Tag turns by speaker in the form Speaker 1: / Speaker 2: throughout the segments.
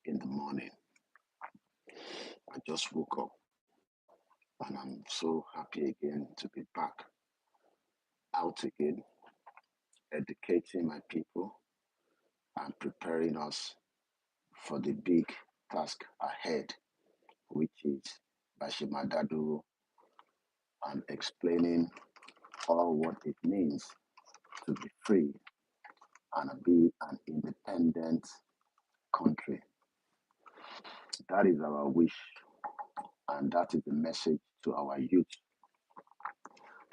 Speaker 1: in the morning. I just woke up and I'm so happy again to be back out again, educating my people and preparing us for the big task ahead, which is Bashimadadu and explaining all what it means to be free and be an independent country. That is our wish, and that is the message to our youth,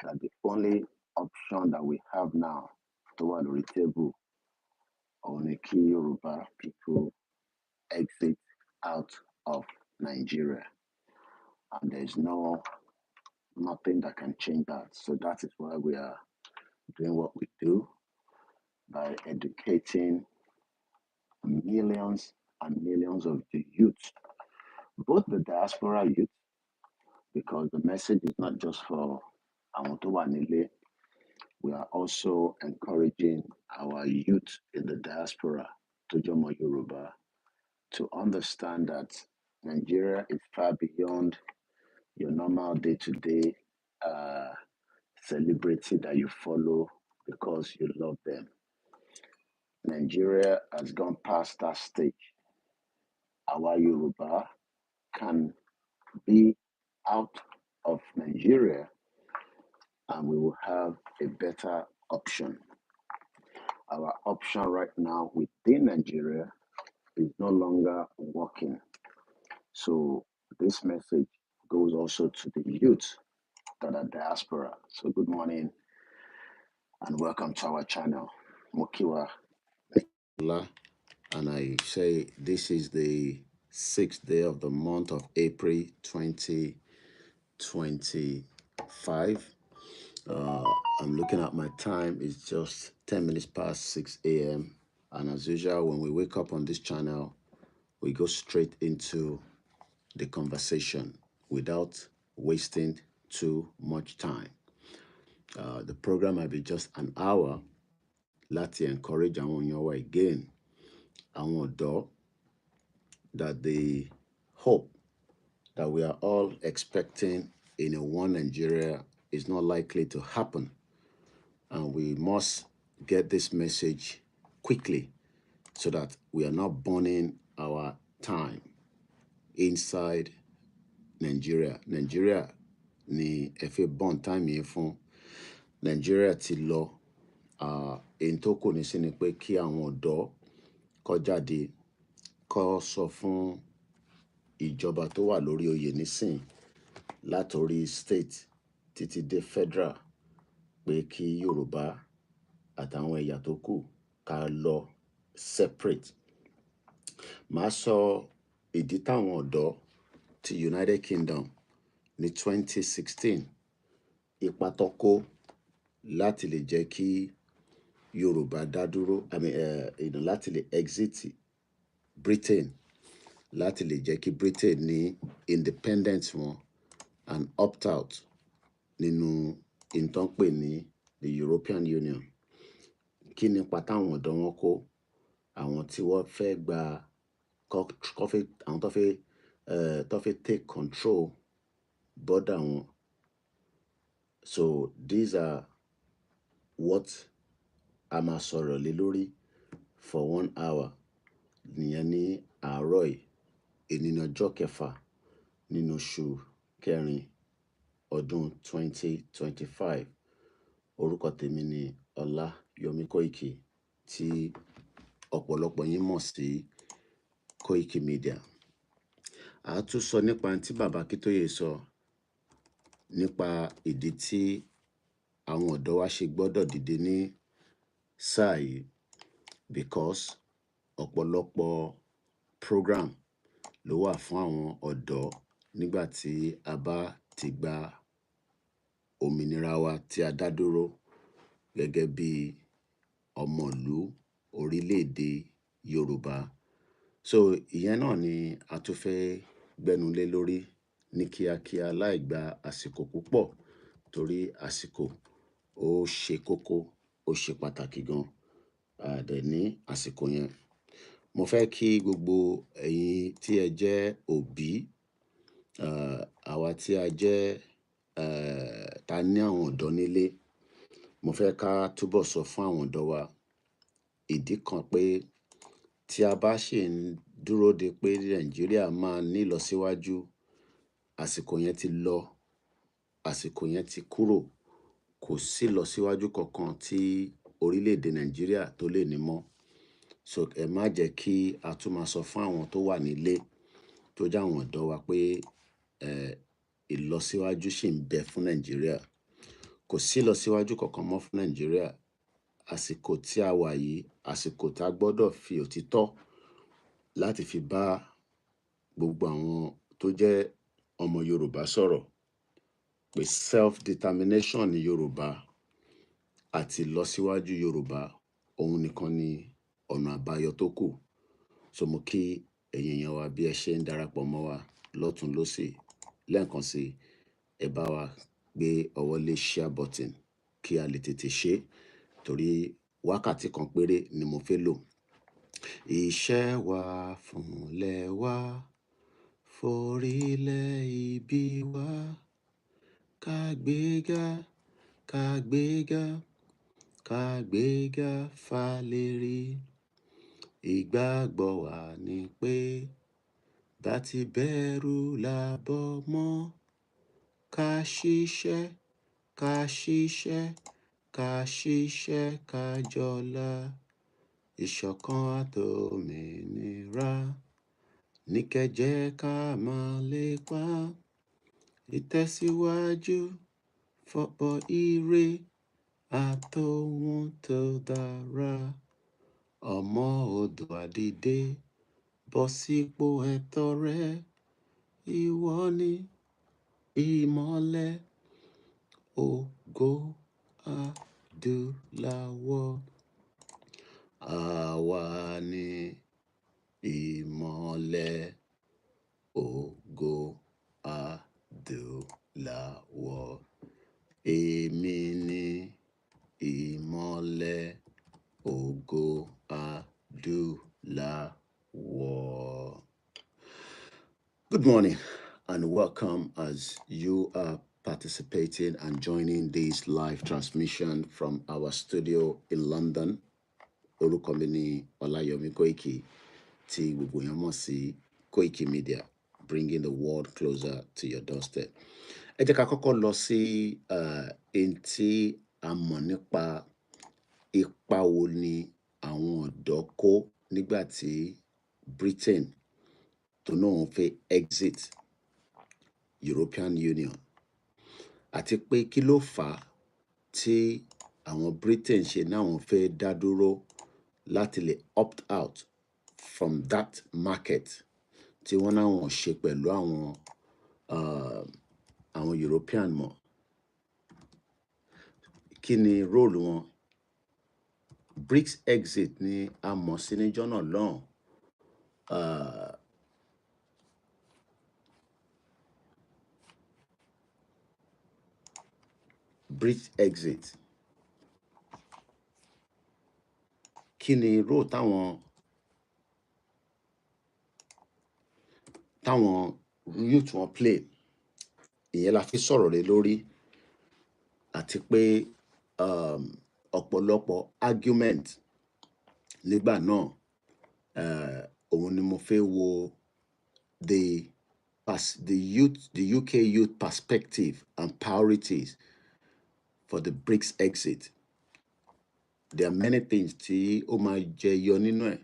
Speaker 1: that the only option that we have now toward the table only key Yoruba people exit out of Nigeria. And there's nothing that can change that. So that is why we are doing what we do by educating millions and millions of the youth, both the diaspora youth, because the message is not just for Amotowanile. We are also encouraging our youth in the diaspora, Tojomo Yoruba, to understand that Nigeria is far beyond your normal day-to-day celebrity that you follow because you love them. Nigeria has gone past that stage. Our Yoruba can be out of Nigeria and we will have a better option. Our option right now within Nigeria is no longer working. So this message goes also to the youth that are diaspora. So good morning and welcome to our channel. Mokiwa. And I say this is the 6th day of the month of April 2025. I'm looking at my time, it's just 10 minutes past 6 a.m. And as usual, when we wake up on this channel, we go straight into the conversation without wasting too much time. The program might be just an hour. Láti encourage àwọn èèyàn wa again, àwọn ọ̀dọ́, that the hope that we are all expecting in a one Nigeria is not likely to happen. And we must get this message quickly so that we are not burning our time inside Nigeria. Nigeria ni ẹ fẹ́ burn time yẹn fún. Nigeria ti lọ. Èyí tó kù ní sí ni pé kí àwọn ọ̀dọ́ kó jáde kó sọ fún ìjọba tó wà lórí oyè nísìn látorí state títí dé federal pé kí Yorùbá àtàwọn ẹ̀yà tó kù ká lọ separate. Màá sọ ìdí táwọn ọ̀dọ́ ti United Kingdom ní 2016 ipa tó kó láti lè jẹ́ kí Yorùbá dá dúró, láti lè exit Britain, láti lè jẹ́ kí Britain ní independence wọn and opt out nínú ìtàn pè ní the European Union. Kí ni ipa táwọn ọ̀dọ́ wọn kó? Àwọn tí wọ́n fẹ́ gba àwọn tó fẹ́ take control border wọn. So these are what a máa sọ̀rọ̀ lé lórí for 1 hour. Nìyẹn ní àárọ̀ yìí, èní ní ọjọ́ kẹfà nínú oṣù kẹrin ọdún 2025. Orúkọ tèmi ni OLAYOMI KOIKI tí ọ̀pọ̀lọpọ̀ yín mọ̀ sí Koikimedia. A tún sọ nípa tí bàbá Akíntóyè sọ nípa ìdí tí àwọn ọ̀dọ́ wa ṣe gbọ́dọ̀ dìde ní sáà yìí, because ọ̀pọ̀lọpọ̀ program ló wà fún àwọn ọ̀dọ́ nígbà tí a bá ti gba òmìnira wa tí a dá dúró gẹ́gẹ́ bí ọmọlú orílẹ̀-èdè Yorùbá. So ìyẹn náà ni a tún fẹ́ gbẹ́nu lé lórí ní kíákíá láì gba àsìkò púpọ̀ torí àsìkò ó ṣe kókó, ó ṣe pàtàkì gan. Dẹ̀ ní àsìkò yẹn. mo fẹ́ kí gbogbo ẹ̀yin tí ẹ jẹ́ òbí, àwa tí a jẹ́ ta ní àwọn ọ̀dọ́ nílé, mo fẹ́ ká túbọ̀ sọ fún àwọn ọ̀dọ́ wa ìdí kan pé tí a bá ṣì ń dúró de pé Nàìjíríà máa ní ìlọsíwájú, àsìkò yẹn ti lọ, àsìkò yẹn ti kúrò. Kò sí ìlọsíwájú kankan tí orílẹ̀-èdè Nàìjíríà tó lè ní mọ́. So ẹ má jẹ́ kí a tún máa sọ fún àwọn tó wà nílé tó jẹ́ àwọn ọ̀dọ́ wa pé ìlọsíwájú ṣì ń bẹ fún Nàìjíríà. Kò sí ìlọsíwájú kankan mọ́ fún Nàìjíríà. Àsìkò tí a wà yìí, àsìkò tá a gbọ́dọ̀ fi òtítọ́ láti fi bá gbogbo àwọn tó jẹ́ ọmọ Yorùbá sọ̀rọ̀ pé self-determination ní Yorùbá àti ìlọsíwájú Yorùbá, òun nìkan ni ọ̀nà àbáyọ tó kù. So mo kí ẹ̀yin èèyàn wa bí ẹ ṣe ń darapọ̀ mọ́ wa lọ́tùn lósì. Lẹ́ẹ̀kan sí, ẹ bá wa gbé ọwọ́ lé share button kí a lè tètè ṣe, torí wákàtí kan péré ni mo fẹ́ lò. Iṣẹ́ wa fúnlẹ̀ wa, forílẹ̀ ibi wa, ká gbéga, ká gbéga, ká gbéga fálérí. Ìgbàgbọ́ wa ni pé bá ti bẹ̀rù làbọ̀ mọ́, ká ṣiṣẹ́, ká ṣiṣẹ́, ká ṣiṣẹ́, ká jọlá. Ìṣọ̀kan àtòmìnira ní kẹ́ jẹ́ ká máa lépa. Ìtẹ̀síwájú fọ́pọ̀ ire àtòhun tó dára. Ọmọ Oòduà dìde, bọ́ sípò ẹ̀tọ́ rẹ. Ìwọ ni ìmọ́lẹ̀ ògo adúláwọ̀. Àwa ni ìmọ́lẹ̀ ògo adúláwọ̀. Èmi ni ìmọ́lẹ̀ ògo adúláwọ̀. Good morning and welcome as you are participating and joining this live transmission from our studio in London. Orúkọ mi ni OLAYOMI KOIKI, tí gbogbo èèyàn mọ̀ sí Koikimedia, bringing the world closer to your doorstep. Ẹ jẹ́ ká kọ́kọ́ lọ sí ẹni tí a mọ̀ nípa ipa wo ni àwọn ọ̀dọ́ kó nígbà tí Britain tó náà fẹ́ exit European Union, àti pé kí ló fà á tí àwọn Britain ṣe náà fẹ́ dá dúró láti lè opt out from that market tí wọ́n náà ṣe pẹ̀lú àwọn European mọ̀. Kí ni role wọn? BRICS exit ni a mọ̀ sí níjọ́ náà lọ́hùn. BRICS exit. Kí ni role táwọn youth wọn play? Ìyẹn la fi sọ̀rọ̀ lé lórí, àti pé ọ̀pọ̀lọpọ̀ argument nígbà náà, òun ni mo fẹ́ wo the UK youth perspective and priorities for the BRICS exit. There are many things tí ó máa jẹyọ nínú ẹ̀,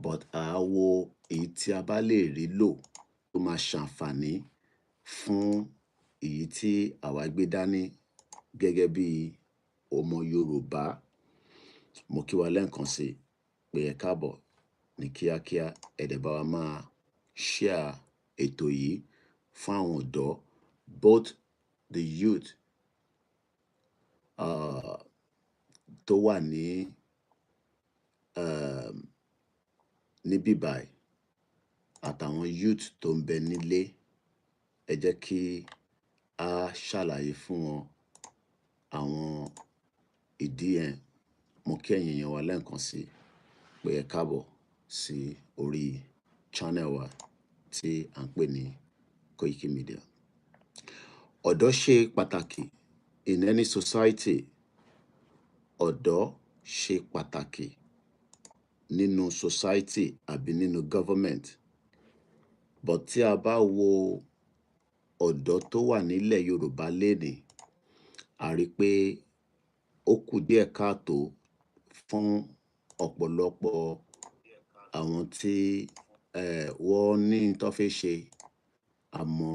Speaker 1: but àwo èyí tí a bá lè rí lò tó máa ṣàǹfààní fún èyí tí àwa gbé dání gẹ́gẹ́ bí ọmọ Yorùbá. Mo kí wa lẹ́ẹ̀kan sí pé ẹ káàbọ̀ ní kíákíá. Ẹ dẹ̀ bá wa máa share ètò yìí fún àwọn ọ̀dọ́, both the youth tó wà ní bíbáyìí àtàwọn youth tó ń bẹ nílé. Ẹ jẹ́ kí a ṣàlàyé fún wọn àwọn ìdí yẹn. Mo kí ẹ̀yin èèyàn wa lẹ́ẹ̀kan sí pé ẹ káàbọ̀ sí orí channel wa tí à ń pè ní Koiki Media. Ọ̀dọ́ ṣe pàtàkì in any society. Ọ̀dọ́ ṣe pàtàkì nínú society àbí nínú government. But tí a bá wo ọ̀dọ́ tó wà nílẹ̀ Yorùbá lénìí, a rí pé ó kù díẹ̀ káàtó fún ọ̀pọ̀lọpọ̀ àwọn tí wọ́n ní tó fẹ́ ṣe, àmọ́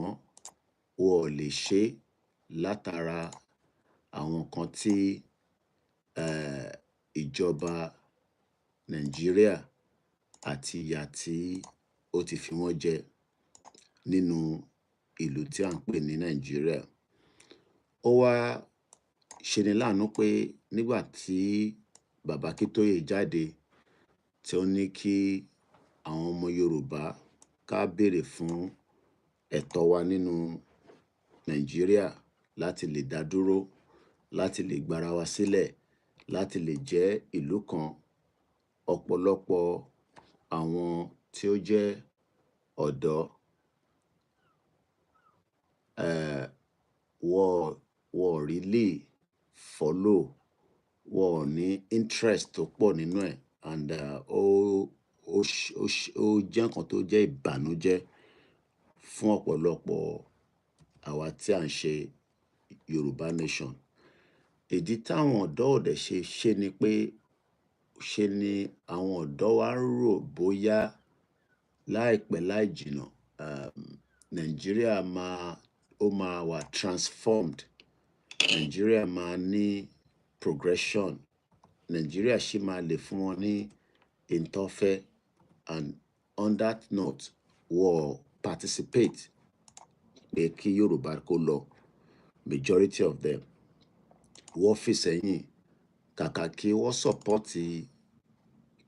Speaker 1: wọn ò lè ṣe látara àwọn kan tí ìjọba Nàìjíríà àti ìyà tí ó ti fi wọ́n jẹ nínú ìlú tí à ń pè ní Nàìjíríà. Ó wá ṣeni láàánú pé nígbà tí Bàbá Akíntóyè jáde tí ó ní kí àwọn ọmọ Yorùbá ká béèrè fún ẹ̀tọ́ wa nínú Nàìjíríà láti lè dá dúró, láti lè gbara wa sílẹ̀, láti lè jẹ́ ìlú kan. Ọ̀pọ̀lọpọ̀ àwọn tí ó jẹ́ ọ̀dọ́ wọ́n really follow, wọn ò ní interest tó pọ̀ nínú ẹ̀, and ó jẹ́ nǹkan tó jẹ́ ìbànújẹ́ fún ọ̀pọ̀lọpọ̀ àwa tí à ń ṣe Yorùbá nation. Ìdí táwọn ọ̀dọ́ ò dẹ̀ ṣe ni pé ṣe ni àwọn ọ̀dọ́ wa ń rò bóyá láìpẹ́ láì jìnnà Nàìjíríà máa wà transformed, Nàìjíríà máa ní progression, Nàìjíríà ṣì máa lè fún wọn ní ìtọ́fẹ́, and on that note wọ́n participate pé kí Yorùbá kó lọ. Majority of them wọ́n fi sẹ́yìn, kàkà kí wọ́n sọ́pọ́tì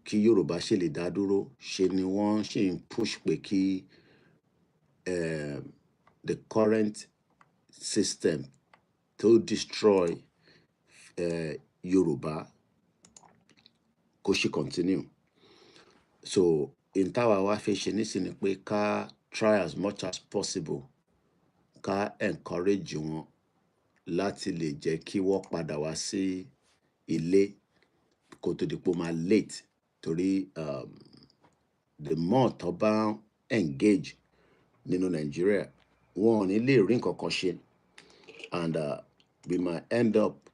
Speaker 1: kí Yorùbá ṣe lè dá dúró, ṣe ni wọ́n ṣì ń push pé kí the current system to destroy Yorùbá kó ṣì continue. So in táwa wá fẹ́ ṣe nísìnyí pé ká try as much as possible ká encourage wọn láti lè jẹ́ kí wọ́n padà wá sí ilé kó tó di pé ó máa late, torí the more tó bá engage nínú Nàìjíríà wọn ò ní lè rí nǹkan kan ṣe, and we might end up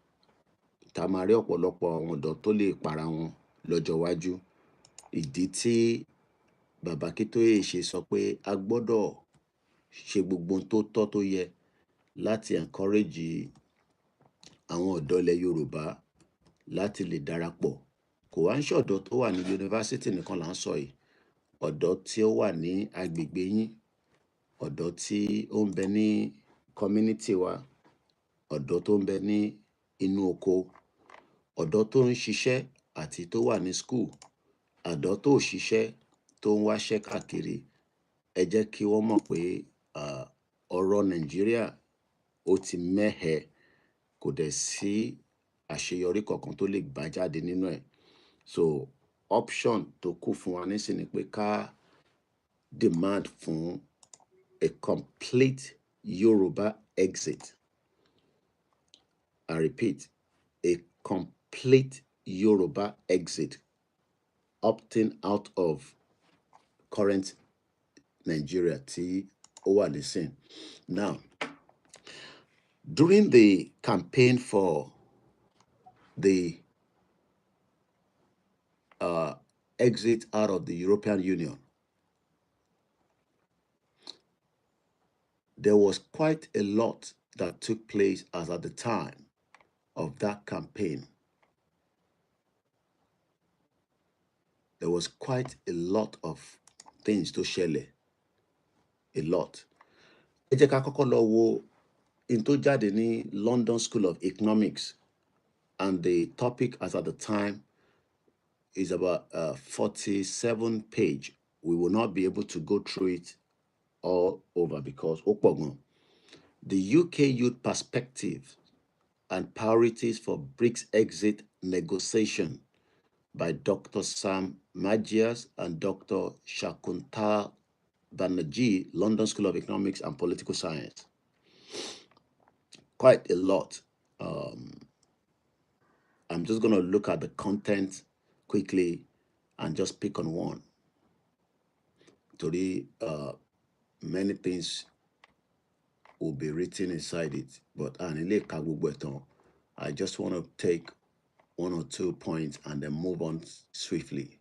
Speaker 1: tá a máa rí ọ̀pọ̀lọpọ̀ àwọn ọ̀dọ́ tó lè para wọn lọ́jọ́ iwájú. Ìdí tí Bàbá Akíntóyè ṣe sọ pé a gbọ́dọ̀ ṣe gbogbo ohun tó tọ́ tó yẹ láti encourage àwọn ọ̀dọ́ ilẹ̀ Yorùbá láti lè darapọ̀. Kò wá ń ṣọ̀dọ́ tó wà ní yunifásítì nìkan là ń sọ yìí, ọ̀dọ́ tí ó wà ní agbègbè yín, ọ̀dọ́ tí ó ń bẹ ní community wa, ọ̀dọ́ tó ń bẹ ní inú oko, ọ̀dọ́ tó ń ṣiṣẹ́ àti tó wà ní school, ọ̀dọ́ tó ṣiṣẹ́ tó ń wáṣẹ́ káàkiri. Ẹ jẹ́ kí wọ́n mọ̀ pé ọ̀rọ̀ Nàìjíríà ó ti mẹ́hẹ, kò dẹ̀ sí àṣeyọrí kankan tó lè gbà jáde nínú ẹ̀. So option tó kù fún wa nísìnyí pé ká demand fún a complete Yoruba exit. I repeat, a complete Yoruba exit, opting out of current Nigeria tí ó wà nísìn. Now, during the campaign for the exit out of the European Union, there was quite a lot that took place as at the time of that campaign. There was quite a lot of things to ṣẹlẹ̀, a lot. Ẹ jẹ́ ká kọ́kọ́ lọ wo in tó jáde ní London School of Economics, and the topic as at the time is about 47 page. We will not be able to go through it all over because ó pọ̀ gan. The UK Youth Perspective and Priorities for BRICS Exit Negotiation by Dr. Sam Magias, and Dr. Shakuntal Banerjee, London School of Economics and Political Science. Quite a lot. I'm just going to look at the content quickly and just pick on one. Today, many things will be written inside it, but I just want to take one or 2 points and then move on swiftly.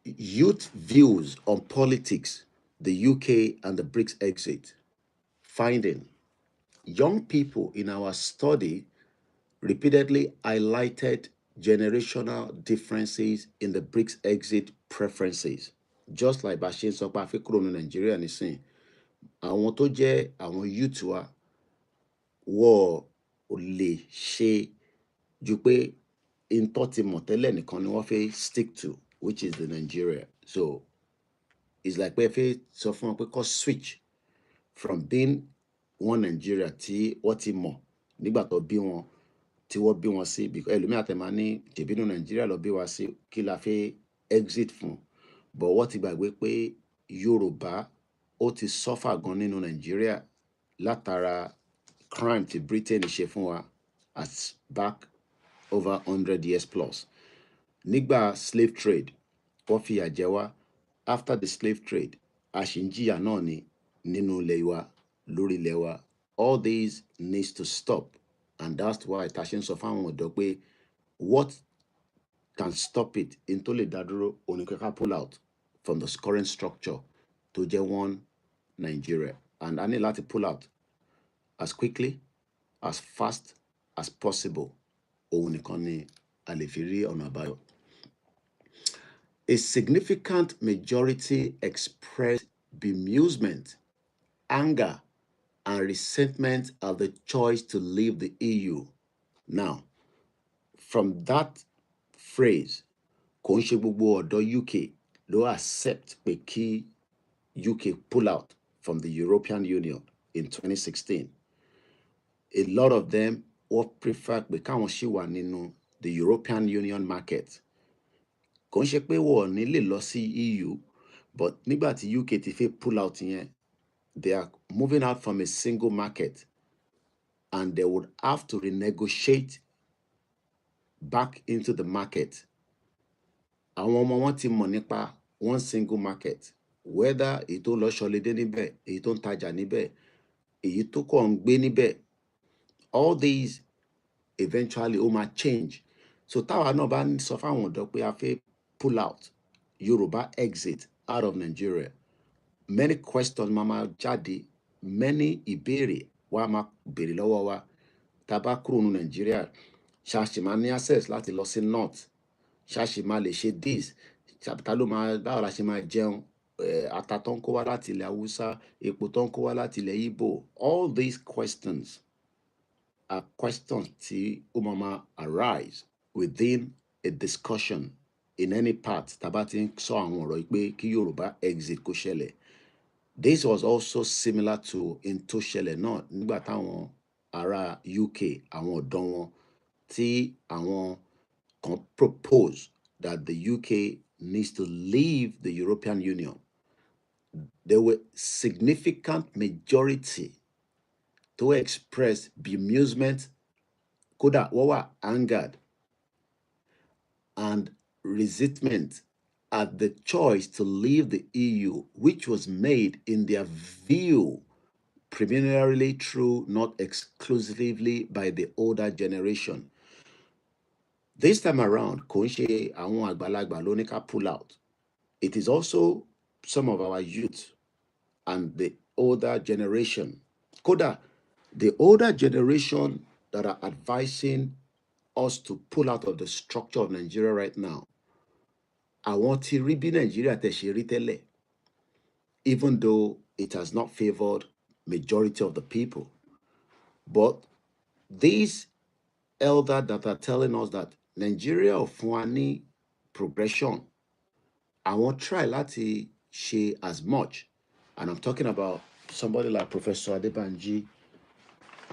Speaker 1: Youth views on politics, the UK and the BRICS exit. Finding: young people in our study repeatedly highlighted generational differences in the BRICS exit preferences. Just like bá ṣe ń sọ pé a fẹ́ kúrò ní Nàìjíríà nísìn, àwọn tó jẹ́ àwọn youth wa wọ́n ò lè ṣe ju pé intọ́ ti mọ̀ tẹ́lẹ̀ nìkan ni wọ́n fẹ́ stick to, which is the Nigeria. So it's like pé ẹ fẹ́ sọ fún wọn pé kó switch from being one Nigeria tí wọ́n ti mọ̀ nígbà tó bí wọn, tí wọ́n bí wọn sí, because ẹlòmíà tẹ̀ máa ní jèbínú Nàìjíríà lọ bí wa sí, kí la fẹ́ exit fún, but wọ́n ti gbàgbé pé Yorùbá ó ti suffer gan nínú Nàìjíríà látara crime tí Britain ṣe fún wa as back over 100 years plus. Nígbà slave trade, wọ́n fìyà jẹ wá. After the slave trade, a ṣì ń jìyà náà ni nínú ilẹ̀ wa, lórí ilẹ̀ wa. All these needs to stop, and that's why ta ṣe ń sọ fáwọn ọ̀dọ́ pé what can stop it in tó lè dá dúró òní pé ká pull out from the current structure tó jẹ́ one Nigeria, and a ní láti pull out as quickly, as fast as possible. Òun nìkan ni a lè fi rí ọ̀nà àbáyọ. A significant majority expressed bemusement, anger, and resentment at the choice to leave the EU. Now, from that phrase, kò ń ṣe gbogbo ọ̀dọ́ UK ló accept pé kí UK pull out from the European Union in 2016. A lot of them would prefer pé káwọn ṣì wà nínú the European Union market. Kò ń ṣe pé wọ́n ní lè lọ sí EU, but nígbà tí UK ti fẹ́ pull out yẹn, they are moving out from a single market, and they would have to renegotiate back into the market. Àwọn ọmọ wọn ti mọ̀ nípa one single market, whether èyí tó lọ ṣọlidé níbẹ̀, èyí tó ń tajà níbẹ̀, èyí tó kọ̀ ń gbé níbẹ̀, all these eventually ó máa change. So táwa náà bá sọ fáwọn ọ̀dọ́ pé a fẹ́ pull out, Yoruba exit out of Nigeria, many questions máa jáde, many ìbéèrè wa máa béèrè lọ́wọ́ wa. Tá bá kúrò ní Nigeria, ṣáṣì máa ní access láti lọ sí north, ṣáṣì máa lè ṣe this, ta ló máa, báwo la ṣe máa jẹun, ata tó ń kó wá láti ilẹ̀ Haúsá, epo tó ń kó wá láti ilẹ̀ Igbo. All these questions are questions tí ó máa arise within a discussion in any part tá bá ti ń sọ àwọn ọ̀rọ̀ pé kí Yorùbá exit kó ṣẹlẹ̀. This was also similar to in tó ṣẹlẹ̀ náà nígbà táwọn ará UK, àwọn ọ̀dọ́ wọn, tí àwọn kan propose that the UK needs to leave the European Union. There were significant majority to express bemusement, kódà wọ́n wà angered and resentment at the choice to leave the EU, which was made in their view primarily through, not exclusively, by the older generation. This time around, kò ń ṣe àwọn àgbàlagbà ló ní ká pull out. It is also some of our youth and the older generation. Kódà, the older generation that are advising us to pull out of the structure of Nigeria right now, àwọn tí rí bí Nigeria tẹ̀ ṣe rí tẹ́lẹ̀, even though it has not favored majority of the people. But these elders that are telling us that Nigeria ò fún wa ní progression, àwọn try láti ṣe as much, and I'm talking about somebody like Professor Adebanji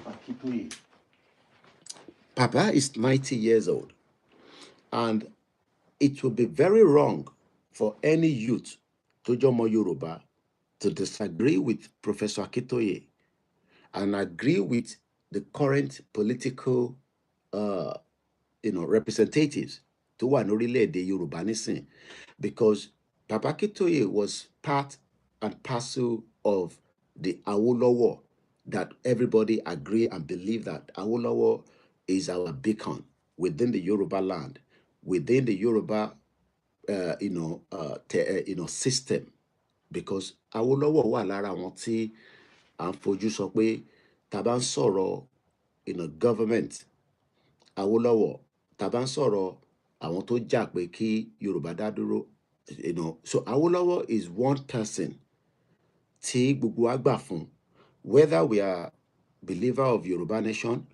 Speaker 1: Akitoye. Papa is 90 years old, and it would be very wrong for any youth to Jomo Yoruba to disagree with Professor Akitoye and agree with the current political uh, representatives tó wà ní orílẹ̀-èdè Yorùbá nísìn, because Baba Akitoye was part and parcel of the Awolowo that everybody agree and believe that Awolowo is our beacon within the Yoruba land, within the Yoruba system, because Awolowo wà lára àwọn tí à ń fojú sọ pé tá bá ń sọ̀rọ̀ government Awolowo, tá bá ń sọ̀rọ̀ àwọn tó jà pé kí Yorùbá dá dúró, so Awolowo is one person tí gbogbo wa gbà fún, whether we are believer of Yoruba nation,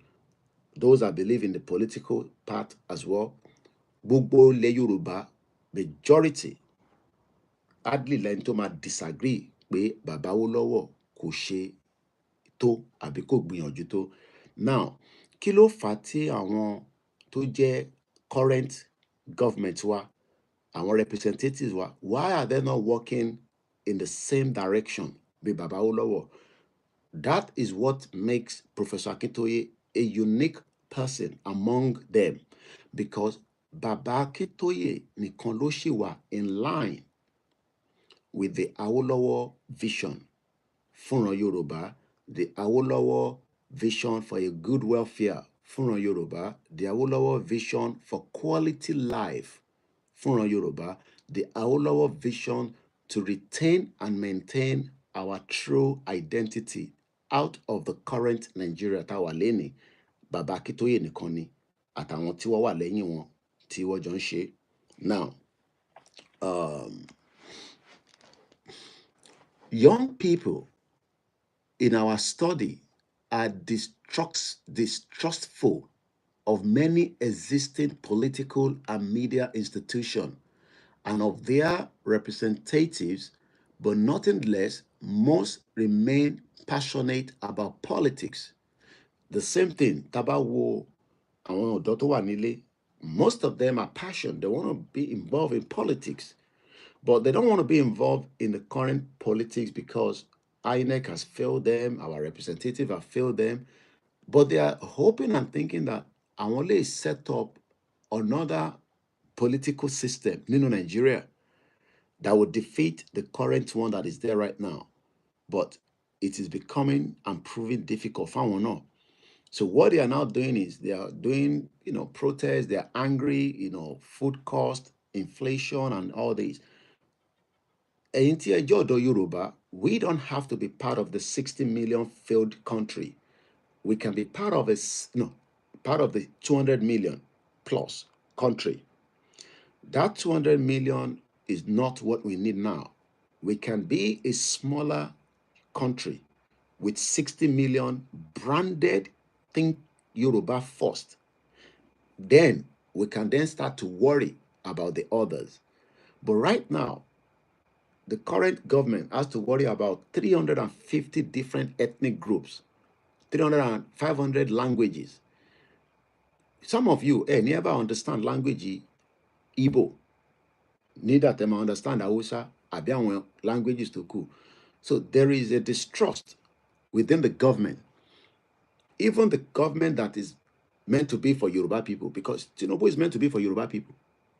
Speaker 1: those that believe in the political part as well, gbogbo ilẹ̀ Yorùbá majority hardly lẹ́ni tó máa disagree pé bàbá Awólọ́wọ̀ kò ṣe tó àbí kò gbìyànjú tó. Now, kí ló fà á tí àwọn tó jẹ́ current government wa, àwọn representatives wa, why are they not working in the same direction bí bàbá Awólọ́wọ̀? That is what makes Professor Akintoye a unique person among them, because Baba Akintoye nìkan ló ṣì wà in line with the Awolowo vision fúnran Yorùbá, the Awolowo vision for a good welfare fúnran Yorùbá, the Awolowo vision for quality life fúnran Yorùbá, the Awolowo vision to retain and maintain our true identity out of the current Nigeria tá a wà lénìí. Baba Akintoye nìkan ni àtàwọn tí wọ́n wà lẹ́yìn wọn tí wọ́n jọ ń ṣe. Now, young people in our study are distrustful of many existing political and media institutions and of their representatives, but nothing less, most remain passionate about politics. The same thing, taba wo àwọn ọ̀dọ́ tó wà nílé, most of them are passionate. They want to be involved in politics, but they don't want to be involved in the current politics because INEC has failed them, our representative have failed them, but they are hoping and thinking that àwọn lè set up another political system nínú Nigeria that would defeat the current one that is there right now. But it is becoming and proving difficult fáwọn náà. So what they are now doing is they are doing, protests, they are angry, food cost, inflation and all this. Ẹ̀yin tí ẹ jẹ́ ọ̀dọ́ Yorùbá, we don't have to be part of the 60 million failed country. We can be part of part of the 200 million plus country. That 200 million is not what we need now. We can be a smaller country with 60 million branded think Yoruba first. Then we can then start to worry about the others. But right now, the current government has to worry about 350 different ethnic groups, 300 and 500 languages. Some of you never understand language Igbo. Neither them understand Hausa, àbí àwọn languages tó kù. So there is a distrust within the government. Even the government that is meant to be for Yoruba people, because Tinubu is meant to be for Yoruba people,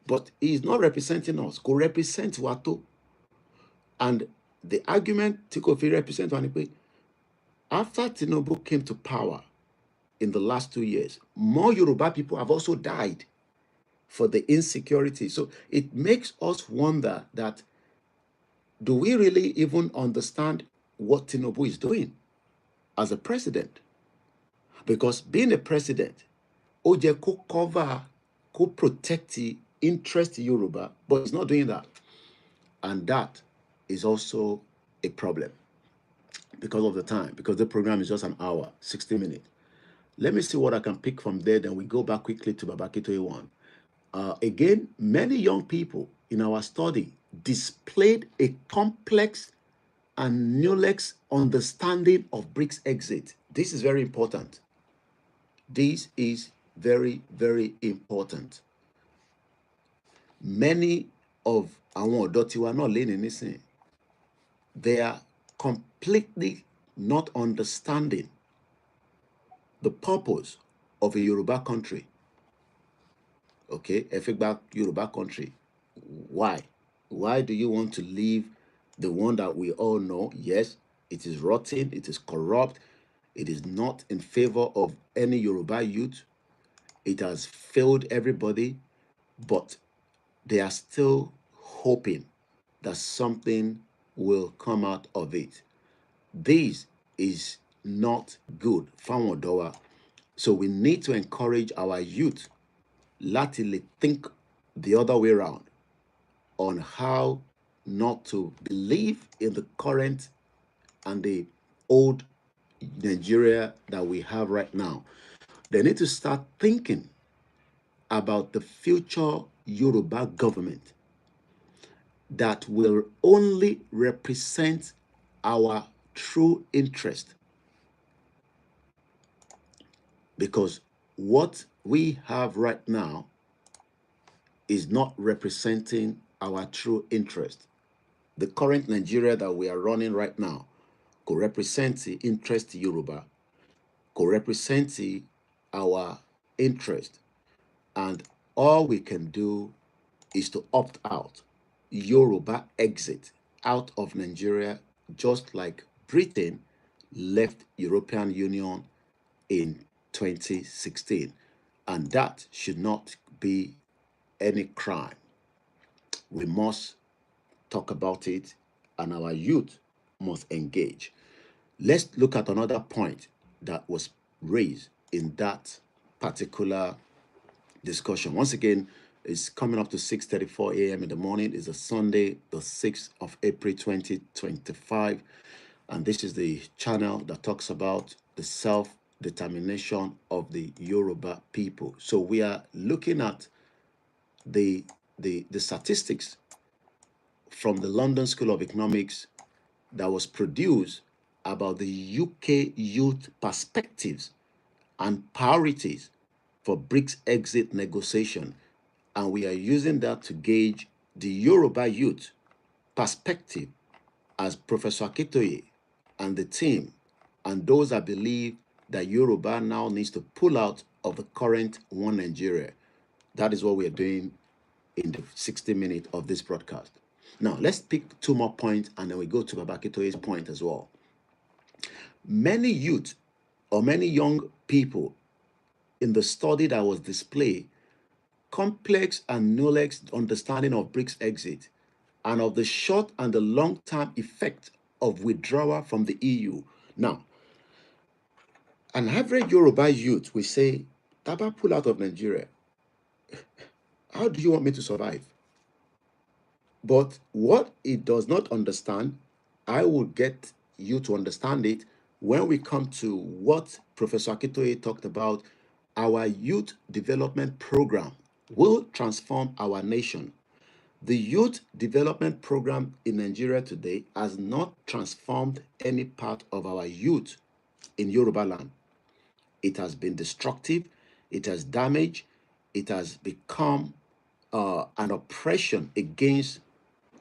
Speaker 1: but he is not representing us. Kò represent wa tó. And the argument tí kò fi represent wa ni pé after Tinubu came to power in the last 2 years, more Yoruba people have also died for the insecurity. So it makes us wonder that, do we really even understand what Tinubu is doing as a president? Because being a president, ó jẹ́ kó cover, kó protect the interest Yoruba, but he's not doing that. And that is also a problem because of the time, because the program is just an hour, 60 minutes. Let me see what I can pick from there, then we go back quickly to Baba Akintoye 1. Again, many young people in our study displayed a complex and nuanced understanding of BRICS exit. This is very important. This is very, very important. Many of àwọn ọ̀dọ́ tiwa náà lénìí nísìn, they are completely not understanding the purpose of a Yoruba country. Okay, ẹ fẹ́ gba Yoruba country. Why? Why do you want to leave the one that we all know? Yes, it is rotten, it is corrupt, it is not in favor of any Yoruba youth. It has failed everybody, but they are still hoping that something will come out of it. This is not good. Fáwọn ọ̀dọ́ wa. So we need to encourage our youth láti lè think the other way around on how not to believe in the current and the old Nigeria that we have right now. They need to start thinking about the future Yoruba government that will only represent our true interest. Because what we have right now is not representing our true interest. The current Nigeria that we are running right now could represent the interest Yoruba, could represent our interest. And all we can do is to opt out. Yoruba exit out of Nigeria, just like Britain left European Union in 2016. And that should not be any crime. We must talk about it, and our youth must engage. Let's look at another point that was raised in that particular discussion. Once again, it's coming up to 6:34 a.m. in the morning. It's a Sunday, the 6th of April 2025. And this is the channel that talks about the self-determination of the Yoruba people. So we are looking at the statistics from the London School of Economics that was produced about the UK youth perspectives and priorities for BRICS exit negotiation. And we are using that to gauge the Yoruba youth perspective as Professor Akitoye and the team and those that believe that Yoruba now needs to pull out of the current one Nigeria. That is what we are doing in the 60 minutes of this broadcast. Now, let's pick two more points and then we go to Baba Akitoye's point as well. Many youth or many young people in the study that was displayed complex and knowledge understanding of BRICS exit and of the short and the long-term effect of withdrawal from the EU. Now, an average Yoruba youth will say, Taba pull out of Nigeria. How do you want me to survive? But what it does not understand, I will get you to understand it when we come to what Professor Akitoye talked about. Our youth development program will transform our nation. The youth development program in Nigeria today has not transformed any part of our youth in Yoruba land. It has been destructive, it has damaged, it has become an oppression against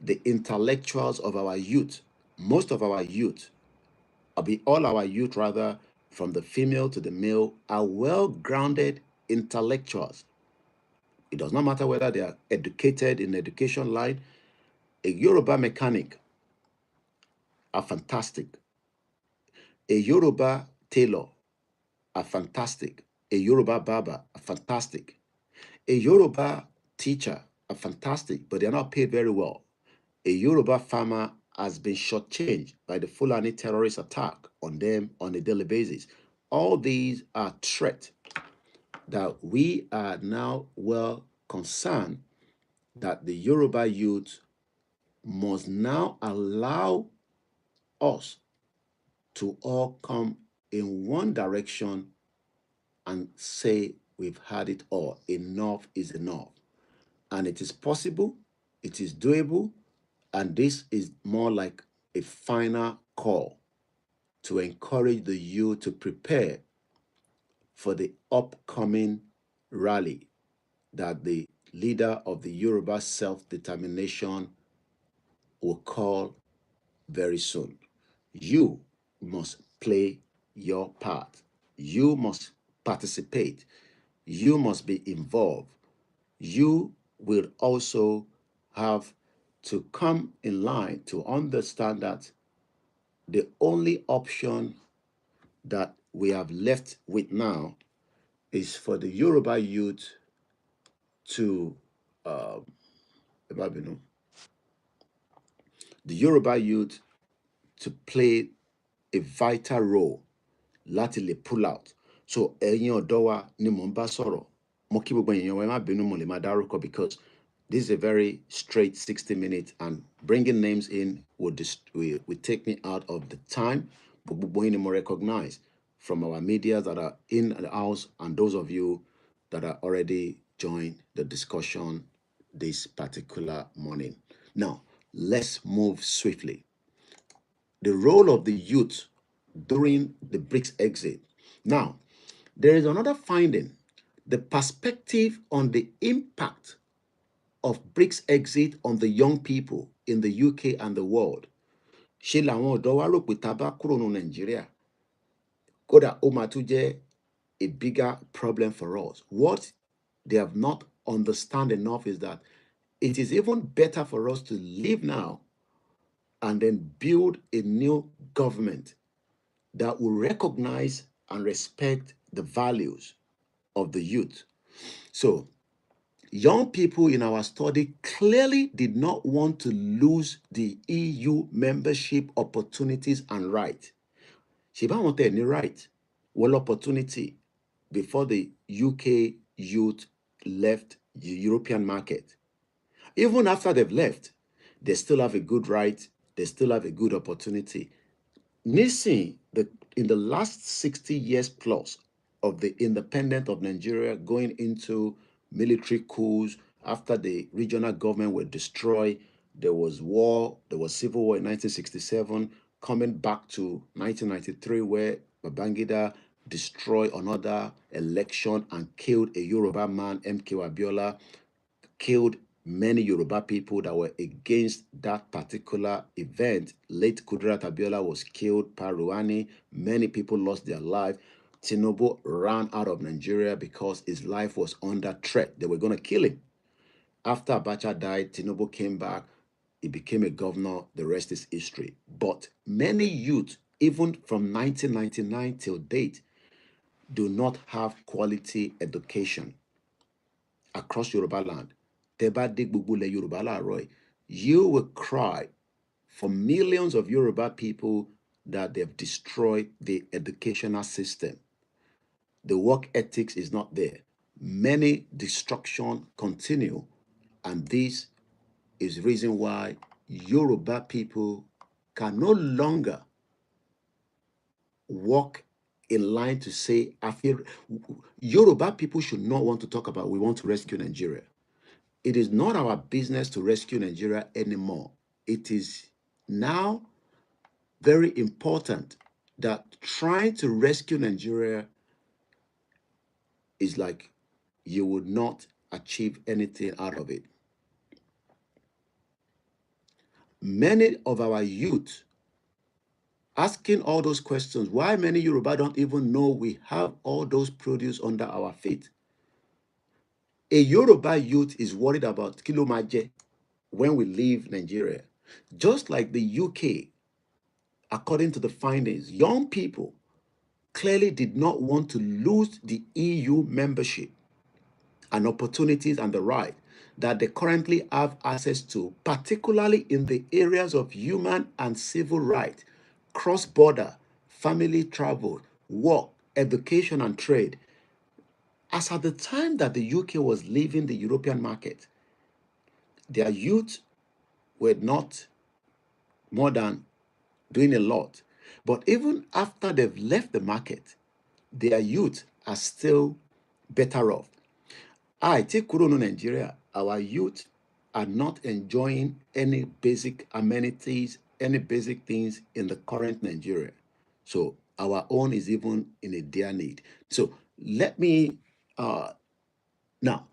Speaker 1: the intellectuals of our youth. Most of our youth, all our youth rather, from the female to the male, are well-grounded intellectuals. It does not matter whether they are educated in the education line. A Yoruba mechanic are fantastic. A Yoruba tailor are fantastic. A Yoruba barber are fantastic. A Yoruba teacher are fantastic, but they are not paid very well. A Yoruba farmer has been shortchanged by the Fulani terrorist attack on them on a daily basis. All these are threats that we are now well concerned that the Yoruba youth must now allow us to all come in one direction and say we've had it all. Enough is enough. And it is possible, it is doable, and this is more like a final call to encourage the youth to prepare for the upcoming rally that the leader of the Yoruba self-determination will call very soon. You must play your part. You must participate. You must be involved. You will also have to come in line to understand that the only option that we have left with now is for the Yoruba youth to, uh, the Yoruba youth to play a vital role láti lè pull out. So ẹ̀yin ọ̀dọ́ wa ni mò ń bá sọ̀rọ̀. Mo kí gbogbo èèyàn wa ẹ má bínú mo lè má dárúkọ because this is a very straight 60 minutes and bringing names in would take me out of the time. But gbogbo yín ni mo recognize from our media that are in the house and those of you that are already joined the discussion this particular morning. Now, let's move swiftly. The role of the youth during the BRICS exit. Now, there is another finding, the perspective on the impact of BRICS exit on the young people in the UK and the world. Ṣé làwọn ọ̀dọ́ wa rò pé tá a bá kúrò ní Nàìjíríà, kódà ó máa tún jẹ́ a bigger problem for us. What they have not understand enough is that it is even better for us to leave now and then build a new government that will recognize and respect the values of the youth. So, young people in our study clearly did not want to lose the EU membership opportunities and right. Ṣé báwọn tẹ̀ ní right? Well, opportunity before the UK youth left the European market. Even after they've left, they still have a good right, they still have a good opportunity. Missing in the last 60 years plus of the independence of Nigeria going into military coups after the regional government were destroyed, there was war, there was civil war in 1967, coming back to 1993 where Babangida destroyed another election and killed a Yoruba man, MK Abiola, killed many Yoruba people that were against that particular event. Late Kudrat Abiola was killed, Paruani, many people lost their life. Tinubu ran out of Nigeria because his life was under threat. They were going to kill him. After Abacha died, Tinubu came back. He became a governor. The rest is history. But many youth, even from 1999 till date, do not have quality education across Yoruba land. You will cry for millions of Yoruba people that they've destroyed the educational system. The work ethics is not there. Many destruction continue, and this is the reason why Yoruba people can no longer walk in line to say, I feel Yoruba people should not want to talk about we want to rescue Nigeria. It is not our business to rescue Nigeria anymore. It is now very important that trying to rescue Nigeria is like you would not achieve anything out of it. Many of our youth asking all those questions, why many Yoruba don't even know we have all those produce under our feet. A Yoruba youth is worried about kilomaje when we leave Nigeria. Just like the UK, according to the findings, young people clearly did not want to lose the EU membership and opportunities and the right that they currently have access to, particularly in the areas of human and civil rights, cross-border, family travel, work, education, and trade. As at the time that the UK was leaving the European market, their youth were not more than doing a lot. But even after they've left the market, their youth are still better off. I take Kurono Nigeria, our youth are not enjoying any basic amenities, any basic things in the current Nigeria. So our own is even in a dire need. So let me now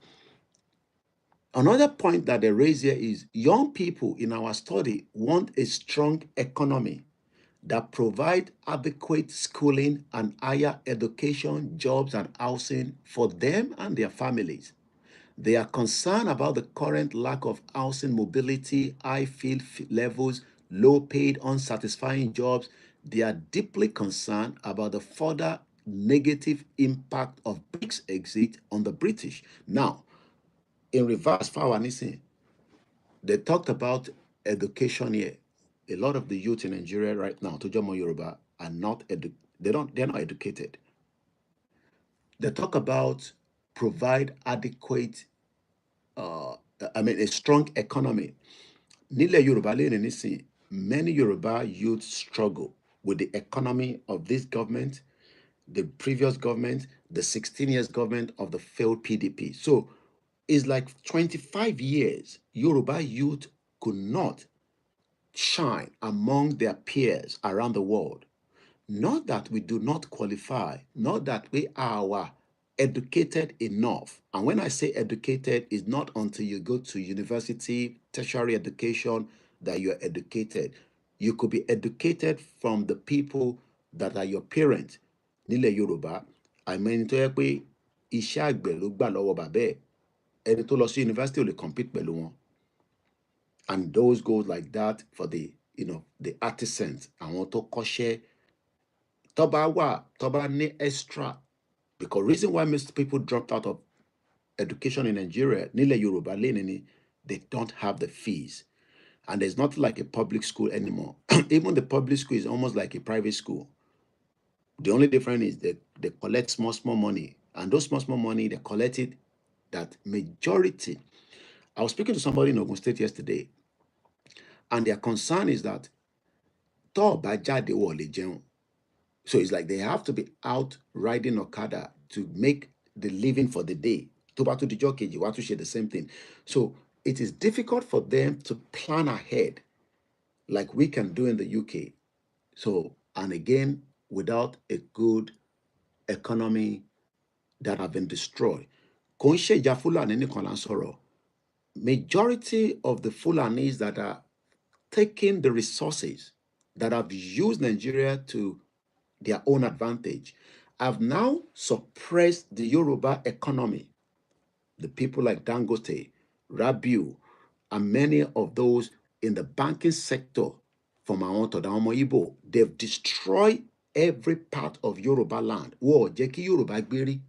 Speaker 1: Another point that they raise here is young people in our study want a strong economy that provide adequate schooling and higher education, jobs, and housing for them and their families. They are concerned about the current lack of housing mobility, high field levels, low paid, unsatisfying jobs. They are deeply concerned about the further negative impact of Brexit exit on the British. Now, in reverse, Fawanisi, they talked about education here. A lot of the youth in Nigeria right now, Tojomo Yoruba, are not they're not educated. They talk about provide adequate a strong economy. Nílẹ̀ Yorùbá lẹ́yìn nísìn, many Yoruba youth struggle with the economy of this government, the previous government, the 16 years government of the failed PDP. So it's like 25 years Yoruba youth could not shine among their peers around the world. Not that we do not qualify, not that we are educated enough. And when I say educated, it's not until you go to university, tertiary education, that you're educated. You could be educated from the people that are your parents. Nílẹ̀ Yorùbá, àìmọ̀ ẹni tó yẹ pé iṣẹ́ àgbẹ̀ ló gbà lọ́wọ́ bàbá ẹ̀, ẹni tó lọ sí university ò lè compete pẹ̀lú wọn. And those goes like that for the the artisans, àwọn tó kọ́ṣẹ́ Toba ní extra, because reason why most people dropped out of education in Nigeria, nílẹ̀ Yorùbá lẹ́ni, they don't have the fees. And there's not like a public school anymore. Even the public school is almost like a private school. The only difference is that they collect small money. And those small money, they collect it, that majority. I was speaking to somebody in Ogun State yesterday, and their concern is that tó bá jáde ò lè jẹun. So it's like they have to be out riding Okada to make the living for the day. Tó bá tún dijọ́ kejì, wá tún ṣe the same thing. So it is difficult for them to plan ahead like we can do in the UK. So, and again, without a good economy that have been destroyed. Kò ń ṣe ìjà Fúlàní nìkan là ń sọ̀rọ̀. Majority of the Fulanis that are taking the resources that have used Nigeria to their own advantage have now suppressed the Yoruba economy. The people like Dangote, Rabiu, and many of those in the banking sector from our to Daomo Igbo, they've destroyed every part of Yoruba land. Whoa, Jeki Yoruba Gberi.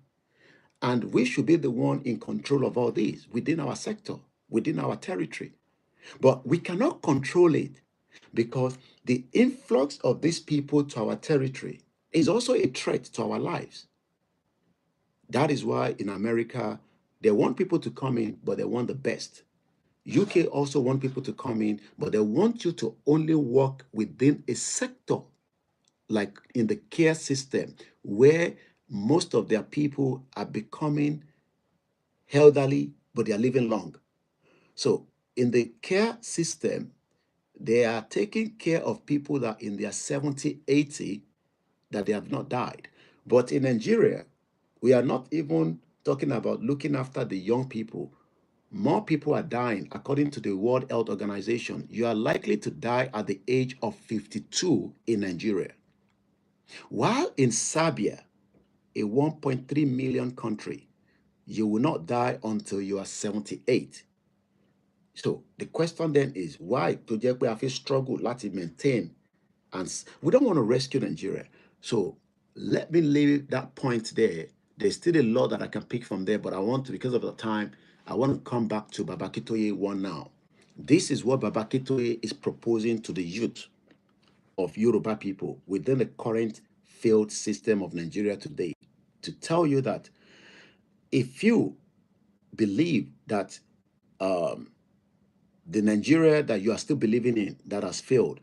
Speaker 1: And we should be the one in control of all this within our sector, within our territory. But we cannot control it because the influx of these people to our territory is also a threat to our lives. That is why in America, they want people to come in, but they want the best. UK also want people to come in, but they want you to only work within a sector, like in the care system, where most of their people are becoming elderly, but they are living long. So in the care system, they are taking care of people that are in their 70, 80, that they have not died. But in Nigeria, we are not even talking about looking after the young people. More people are dying. According to the World Health Organization, you are likely to die at the age of 52 in Nigeria. While in Serbia, a 1.3 million country, you will not die until you are 78. So the question then is why to jẹ́ pé a fi struggle láti maintain, and we don't want to rescue Nigeria. So let me leave that point there. There's still a lot that I can pick from there, but I want to, because of the time, I want to come back to Baba Akintoye one now. This is what Baba Akintoye is proposing to the youth of Yoruba people within the current failed system of Nigeria today, to tell you that if you believe that the Nigeria that you are still believing in that has failed,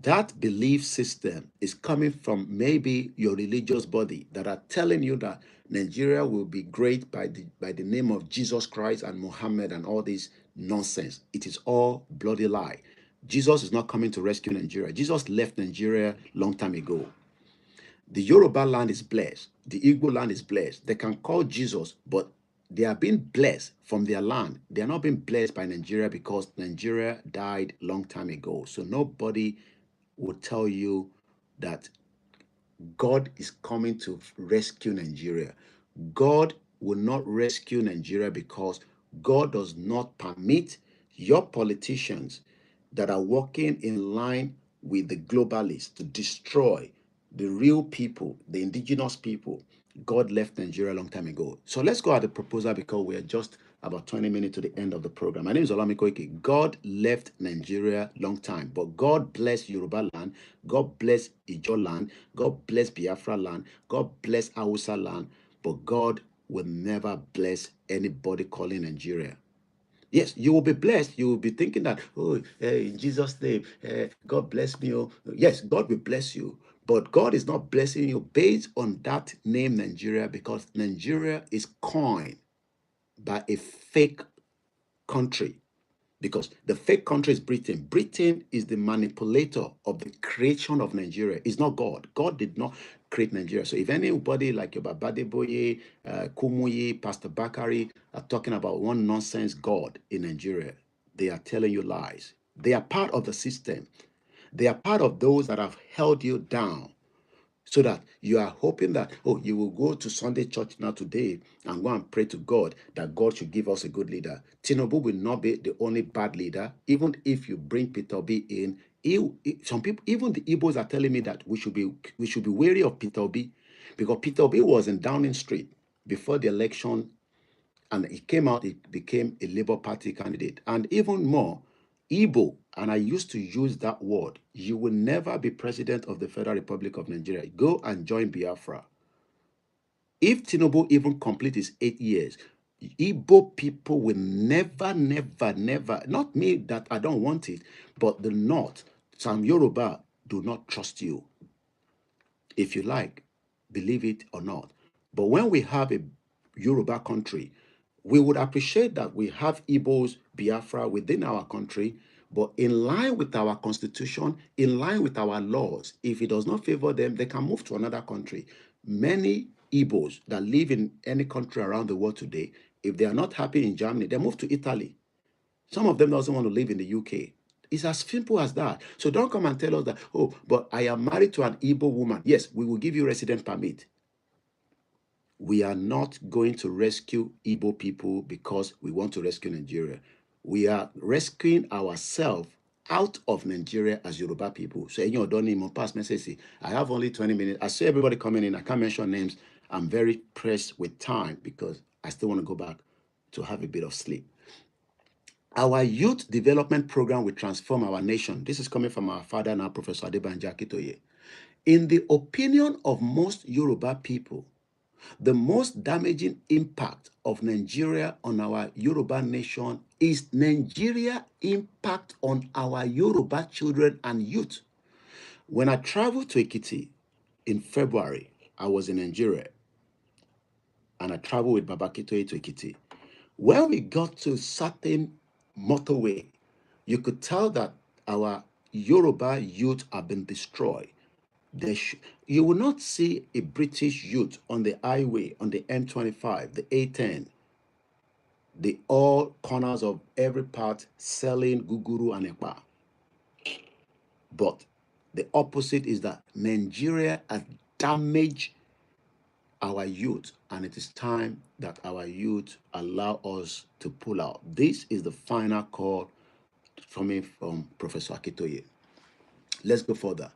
Speaker 1: that belief system is coming from maybe your religious body that are telling you that Nigeria will be great by the name of Jesus Christ and Muhammad and all this nonsense. It is all bloody lie. Jesus is not coming to rescue Nigeria. Jesus left Nigeria long time ago. The Yoruba land is blessed. The Igbo land is blessed. They can call Jesus, but they are being blessed from their land. They are not being blessed by Nigeria because Nigeria died long time ago. So nobody will tell you that God is coming to rescue Nigeria. God will not rescue Nigeria because God does not permit your politicians that are working in line with the globalists to destroy the real people, the indigenous people. God left Nigeria a long time ago. So let's go at the proposal because we are just about 20 minutes to the end of the program. My name is OLAYOMI KOIKI. God left Nigeria long time, but God bless Yoruba land. God bless Ijo land. God bless Biafra land. God bless Hausa land. But God will never bless anybody calling Nigeria. Yes, you will be blessed. You will be thinking that, oh, in Jesus' name, God bless me. Oh. Yes, God will bless you. But God is not blessing you based on that name Nigeria because Nigeria is coined by a fake country because the fake country is Britain. Britain is the manipulator of the creation of Nigeria. It's not God. God did not create Nigeria. So if anybody like your Babadeboye, Kumuyi, Pastor Bakari are talking about one nonsense God in Nigeria, they are telling you lies. They are part of the system. They are part of those that have held you down so that you are hoping that, oh, you will go to Sunday church now today and go and pray to God that God should give us a good leader. Tinubu will not be the only bad leader. Even if you bring Peter Obi in, some people, even the Igbos are telling me that we should be wary of Peter Obi because Peter Obi was in Downing Street before the election and he came out, he became a Labour Party candidate. And even more, Igbo, and I used to use that word, you will never be president of the Federal Republic of Nigeria. Go and join Biafra. If Tinubu even complete his 8 years, Igbo people will never, never, never, not me that I don't want it, but the North, some Yoruba do not trust you. If you like, believe it or not. But when we have a Yoruba country, we would appreciate that we have Igbos, Biafra within our country, but in line with our constitution, in line with our laws, if it does not favor them, they can move to another country. Many Igbos that live in any country around the world today, if they are not happy in Germany, they move to Italy. Some of them doesn't want to live in the UK. It's as simple as that. So don't come and tell us that, oh, but I am married to an Igbo woman. Yes, we will give you resident permit. We are not going to rescue Igbo people because we want to rescue Nigeria. We are rescuing ourselves out of Nigeria as Yoruba people. So, you don't need more past message. I have only 20 minutes. I see everybody coming in. I can't mention names. I'm very pressed with time because I still want to go back to have a bit of sleep. Our youth development program will transform our nation. This is coming from our father now, Professor Adebanjo Akintoye. In the opinion of most Yoruba people, the most damaging impact of Nigeria on our Yoruba nation is Nigeria impact on our Yoruba children and youth. When I traveled to Ekiti in February, I was in Nigeria and I traveled with Babakitoye to Ekiti. When we got to certain motorway, you could tell that our Yoruba youth have been destroyed. You will not see a British youth on the highway, on the M25, the A10, the all corners of every part selling guguru and ekpa. But the opposite is that Nigeria has damaged our youth, and it is time that our youth allow us to pull out. This is the final call coming from Professor Akintoye. Let's go further.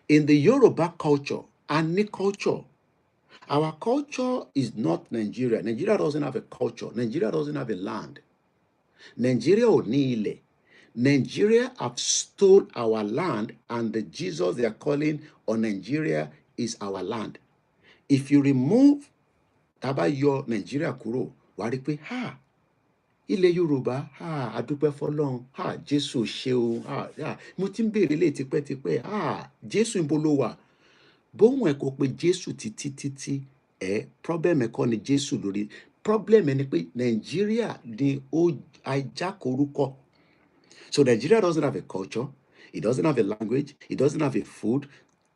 Speaker 1: In the Yoruba culture and culture, our culture is not Nigeria. Nigeria doesn't have a culture. Nigeria doesn't have a land. Nigeria ò ní ilẹ̀. Nigeria have stolen our land, and the Jesus they are calling on Nigeria is our land. If you remove taba yọ Nigeria kúrò, wàá rí pé ilẹ̀ Yorùbá adúpẹ́ fọ́lọ́run Jésù ṣe o mo ti ń béèrè lé tipẹ́tipẹ́ Jésù ibo ló wà bóun ẹ̀ kò pe Jésù títí problem ẹ̀ kọ́ ni Jésù lórí problem ẹ̀ ni pé Nàìjíríà ni ó ajákorúkọ. So Nigeria doesn't have a culture, it doesn't have a language, it doesn't have a food.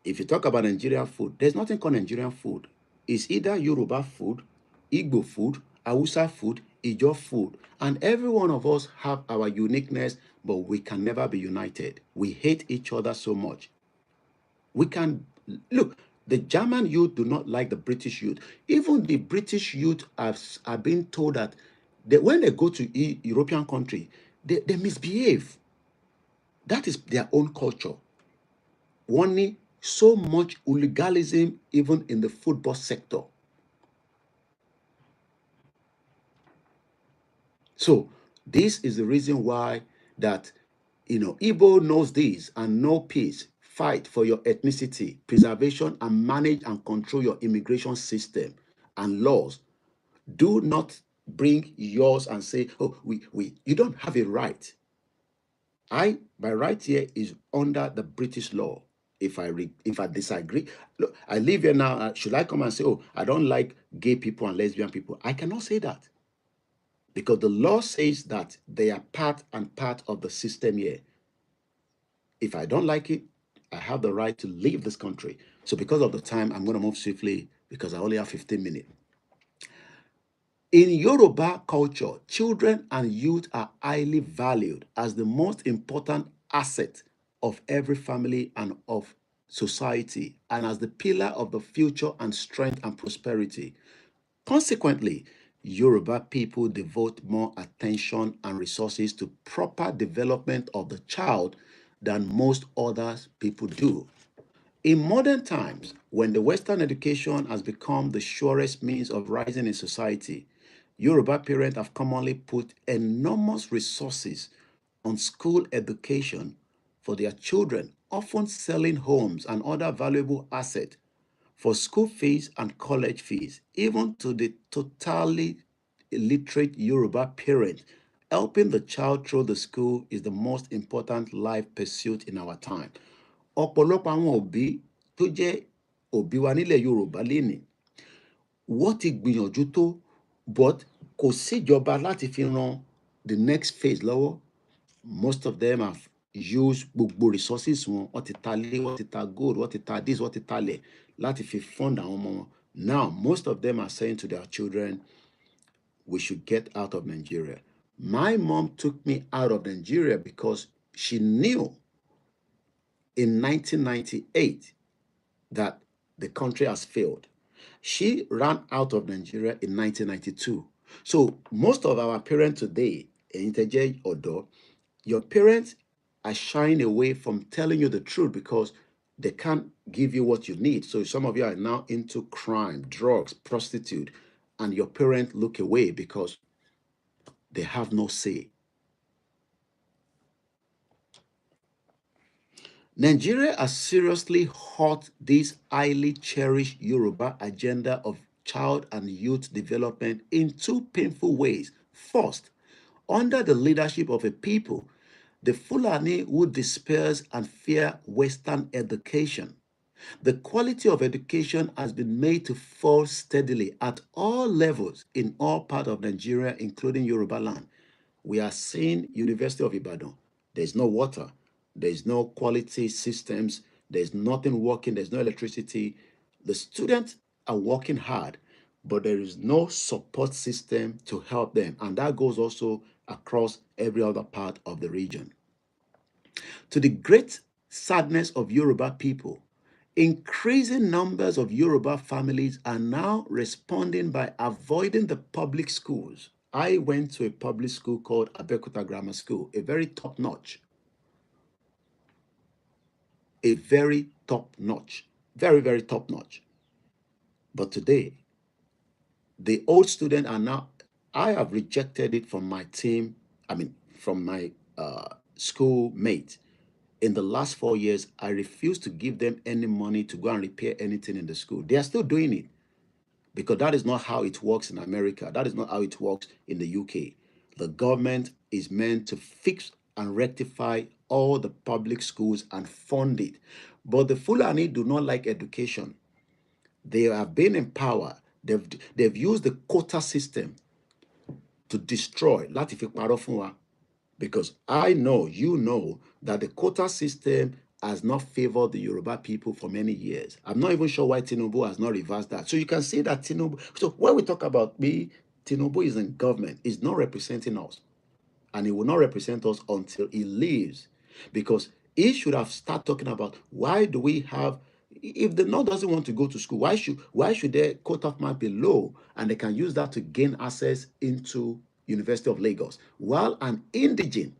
Speaker 1: If you talk about Nigerian food, there's nothing called Nigerian food. It's either Yoruba food, Igbo food, Hausa food, Ijo food, and every one of us have our uniqueness, but we can never be united. We hate each other so much. We can look. The German youth do not like the British youth. Even the British youth are being told that when they go to European country, they misbehave. That is their own culture. One so much hooliganism even in the football sector. So this is the reason why that Igbo knows this and know peace. Fight for your ethnicity, preservation, and manage and control your immigration system and laws. Do not bring yours and say, oh, you don't have a right. My right here is under the British law. If I disagree, look, I live here now. Should I come and say, oh, I don't like gay people and lesbian people? I cannot say that because the law says that they are part and part of the system here. If I don't like it, I have the right to leave this country. So because of the time, I'm going to move swiftly because I only have 15 minutes. In Yoruba culture, children and youth are highly valued as the most important asset of every family and of society, and as the pillar of the future and strength and prosperity. Consequently, Yoruba people devote more attention and resources to proper development of the child than most other people do. In modern times, when the Western education has become the surest means of rising in society, Yoruba parents have commonly put enormous resources on school education for their children, often selling homes and other valuable assets for school fees and college fees, even to the totally illiterate Yoruba parent. Helping the child through the school is the most important life pursuit in our time. Ọ̀pọ̀lọpọ̀ àwọn òbí tó jẹ́ òbí wa nílẹ̀ Yorùbá lénìí, wọ́n ti gbìyànjú tó, but kò síjọba láti fi ran the next phase lọ́wọ́. Most of them have used gbogbo resources wọn, wọ́n ti ta lé, wọ́n ti ta gold, wọ́n ti ta this, wọ́n ti talẹ̀ láti fi fund àwọn ọmọ wọn. Now, most of them are saying to their children, we should get out of Nigeria. My mom took me out of Nigeria because she knew in 1998 that the country has failed. She ran out of Nigeria in 1992. So most of our parents today, your parents are shying away from telling you the truth because they can't give you what you need. So some of you are now into crime, drugs, prostitute, and your parents look away because they have no say. Nigeria has seriously hurt this highly cherished Yoruba agenda of child and youth development in two painful ways. First, under the leadership of a people, the Fulani who despise and fear Western education. The quality of education has been made to fall steadily at all levels in all parts of Nigeria, including Yoruba land. We are seeing University of Ibadan. There's no water. There's no quality systems. There's nothing working. There's no electricity. The students are working hard, but there is no support system to help them. And that goes also across every other part of the region. To the great sadness of Yoruba people, increasing numbers of Yoruba families are now responding by avoiding the public schools. I went to a public school called Abeokuta Grammar School, a very top-notch. A very top-notch. Very, very top-notch. But today, the old students are now, I have rejected it from my team, from my schoolmate. In the last 4 years, I refuse to give them any money to go and repair anything in the school. They are still doing it because that is not how it works in America. That is not how it works in the UK. The government is meant to fix and rectify all the public schools and fund it. But the Fulani do not like education. They have been in power. They've used the quota system to destroy. Láti fi parọ́ fún wa. Because I know, you know, that the quota system has not favored the Yoruba people for many years. I'm not even sure why Tinubu has not reversed that. So you can see that Tinubu, so when we talk about Tinubu is in government, is not representing us. And he will not represent us until he leaves. Because he should have started talking about why do we have, if the North doesn't want to go to school, why should their cut-off mark be low and they can use that to gain access into University of Lagos, while an indigene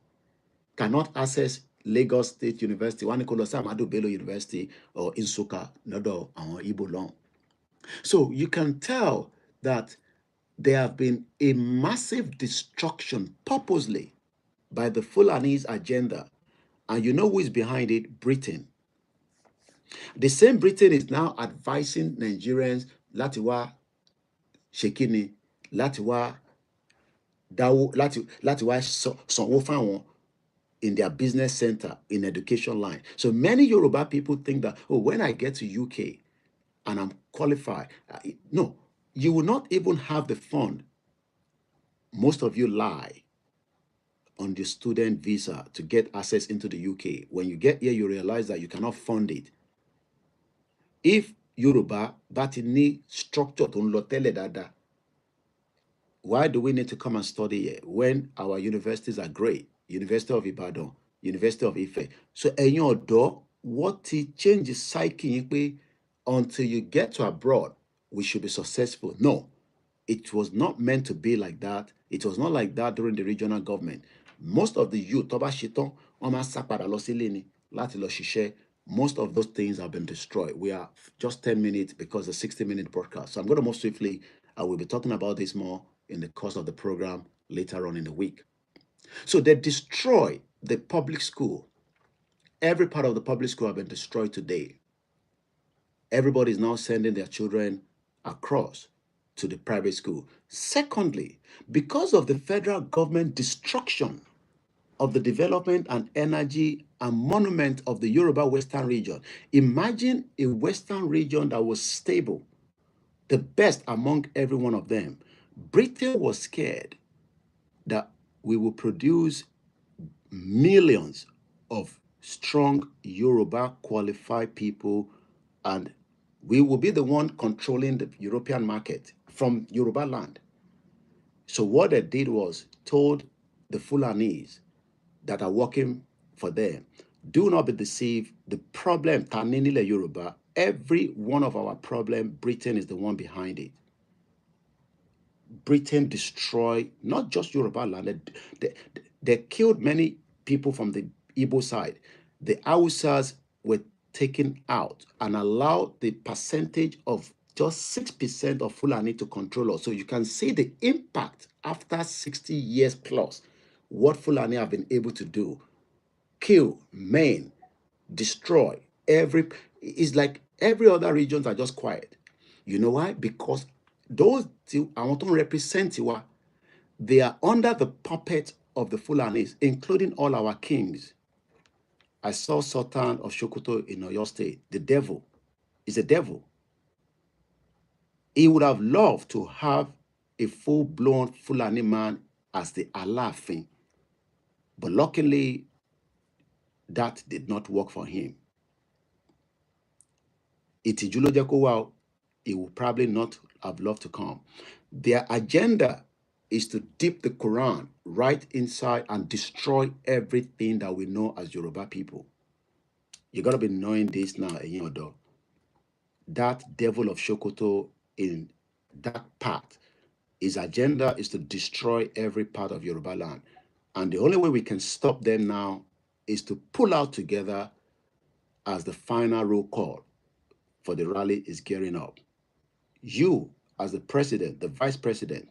Speaker 1: cannot access Lagos State University, one Amadu Bello University or Nsukka, Nodo, or Igbo long. So you can tell that there have been a massive destruction purposely by the Fulani's agenda. And you know who is behind it? Britain. The same Britain is now advising Nigerians Latiwa Shekini, Latiwa Dawo, Latiwa Sanwo Fáwọn in their business center, in education line. So many Yoruba people think that, oh, when I get to UK and I'm qualified, no, you will not even have the fund. Most of you lie on the student visa to get access into the UK. When you get here, you realize that you cannot fund it. If Yoruba bá ti ní structure tó ń lọ tẹ́lẹ̀ dáadáa, why do we need to come and study here when our universities are great? University of Ibadan, University of Ife. So ẹ̀yin ọ̀dọ́, what ti change psyche yín pé until you get to abroad, we should be successful. No, it was not meant to be like that. It was not like that during the regional government. Most of the youth, tó bá ṣetán, wọ́n máa sá padà lọ sílé ni láti lọ ṣiṣẹ́. Most of those things have been destroyed. We are just 10 minutes because the 60-minute broadcast. So I'm going to move swiftly. I will be talking about this more in the course of the program later on in the week. So they destroy the public school. Every part of the public school have been destroyed today. Everybody is now sending their children across to the private school. Secondly, because of the federal government destruction of the development and energy and monument of the Yoruba Western region, imagine a Western region that was stable, the best among every one of them. Britain was scared that we will produce millions of strong Yoruba qualified people, and we will be the one controlling the European market from Yoruba land. So what they did was told the Fulanese that are working for them, do not be deceived. The problem, Taninile Yoruba, every one of our problem, Britain is the one behind it. Britain destroyed not just Yoruba land, they killed many people from the Igbo side. The Hausas were taken out and allowed the percentage of just 6% of Fulani to control us. So you can see the impact after 60 years plus, what Fulani have been able to do. Kill, maim, destroy. It's like every other regions are just quiet. You know why? Because those I want to represent you, they are under the puppet of the Fulanis, including all our kings. I saw Sultan of Sokoto in Oyo State. The devil is a devil. He would have loved to have a full-blown Fulani man as the Alaafin, but luckily, that did not work for him. Ìtìjú ló jẹ́ kó wá o. He will probably not have loved to come. Their agenda is to dip the Quran right inside and destroy everything that we know as Yoruba people. You got to be knowing this now, Eyin. That devil of Sokoto in that part, his agenda is to destroy every part of Yoruba land. And the only way we can stop them now is to pull out together as the final roll call for the rally is gearing up. You, as the president, the vice president,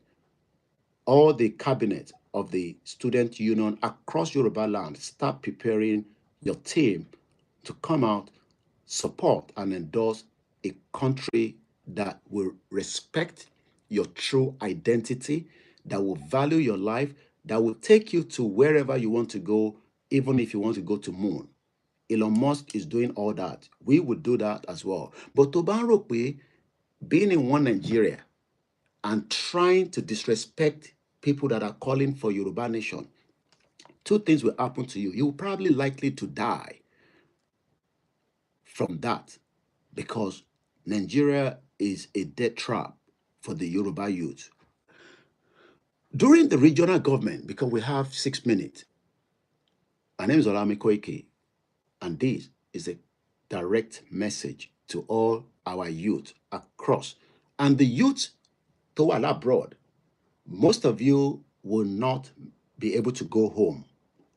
Speaker 1: all the cabinet of the student union across Yoruba land, start preparing your team to come out, support and endorse a country that will respect your true identity, that will value your life, that will take you to wherever you want to go, even if you want to go to moon. Elon Musk is doing all that. We would do that as well. But tó bá rò pé being in one Nigeria and trying to disrespect people that are calling for Yoruba nation, two things will happen to you. You're probably likely to die from that, because Nigeria is a death trap for the Yoruba youth. During the regional government, because we have 6 minutes, my name is OLAYOMI KOIKI, and this is a direct message to all our youth across. And the youth to all abroad, most of you will not be able to go home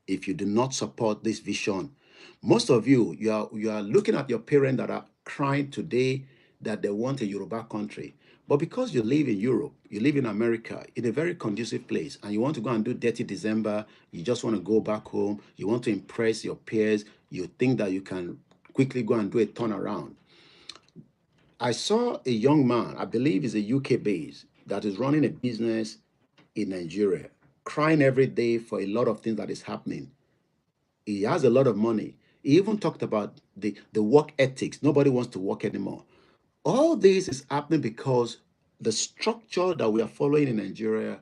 Speaker 1: if you do not support this vision. Most of you, you are looking at your parents that are crying today that they want a Yoruba country. But because you live in Europe, you live in America, in a very conducive place, and you want to go and do dirty December, you just want to go back home, you want to impress your peers, you think that you can quickly go and do a turnaround. I saw a young man, I believe is a UK base, that is running a business in Nigeria, crying every day for a lot of things that is happening. He has a lot of money. He even talked about the work ethics. Nobody wants to work anymore. All this is happening because the structure that we are following in Nigeria